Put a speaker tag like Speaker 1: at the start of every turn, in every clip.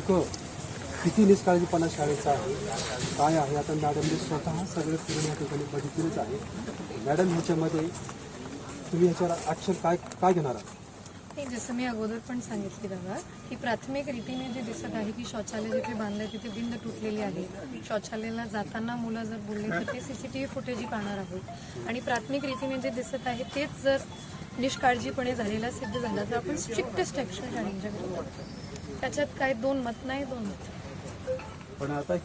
Speaker 1: नेमकं किती निष्काळजीपणा शाळेचा आहे, काय आहे, आता मॅडमने स्वतः सगळं फिरून या ठिकाणी बघितलेलंच आहे. मॅडम ह्याच्यामध्ये तुम्ही ह्याच्यावर ॲक्शन काय घेणार आहात?
Speaker 2: नाही, जसं मी अगोदर पण सांगितले दादा की प्राथमिक रीतीने जे दिसत आहे की शौचालय जिथे बांधलंय तिथे भिंत तुटलेली आहे. शौचालयाला जाताना मुलं जर बोलले तर ते CCTV फुटेजही पाहणार आहोत. आणि प्राथमिक रीतीने जे दिसत आहे तेच जर निष्काळजीपणे झालेला सिद्ध झाला तर आपण स्ट्रिक्टेस्ट ॲक्शन शाळेंच्याकडे करतो. त्याच्यात काय दोन मत नाही, दोन मत.
Speaker 1: पण आता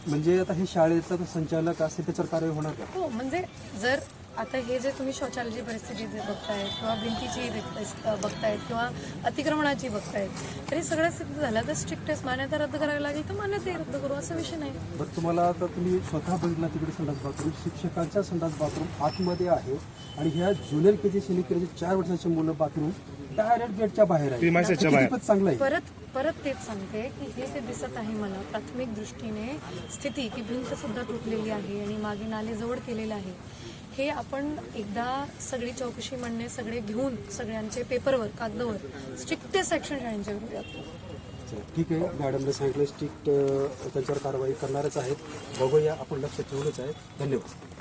Speaker 1: म्हणजे आता हे शाळेचा संचालक असेल त्याच्यावर कारवाई होणार का?
Speaker 2: हो, म्हणजे जर आता हे जे तुम्ही शौचालयाची परिस्थिती जे बघतायत किंवा भिंतीची बघतायत किंवा अतिक्रमणाची बघतायत तरी सगळं सिद्ध झालं तर स्ट्रिक्टेस्ट मान्यता रद्द करावी लागेल तर मान्यता रद्द करू, असा विषय नाही.
Speaker 1: बरं, तुम्हाला आता तुम्ही स्वतः बघितला तिकडे संडास बाथरूम, शिक्षकांचा संडास बाथरूम आतमध्ये आहे आणि ह्या ज्युनियर KG सिनियर KG 4 वर्षाची मुलं बाथरूम डायरेक्ट गेटच्या बाहेर आहे. कितपत चांगलं आहे?
Speaker 2: परत तेच सांगते की हे जे दिसत आहे मला प्राथमिक दृष्टीने स्थिती की भिंत सुद्धा तुटलेली आहे आणि मागे नाले जवळ केलेलं आहे, हे आपण एकदा सगळी चौकशी म्हणणे सगळे घेऊन सगळ्यांचे पेपरवर कागदावर स्ट्रिक्टेस्ट ॲक्शन शाळेंच्या विरोधात.
Speaker 1: ठीक आहे, मॅडमने सांगितलं स्ट्रिक्ट त्याच्यावर कारवाई करणारच आहेत. बघूया, आपण लक्ष ठेवूनच आहे. धन्यवाद.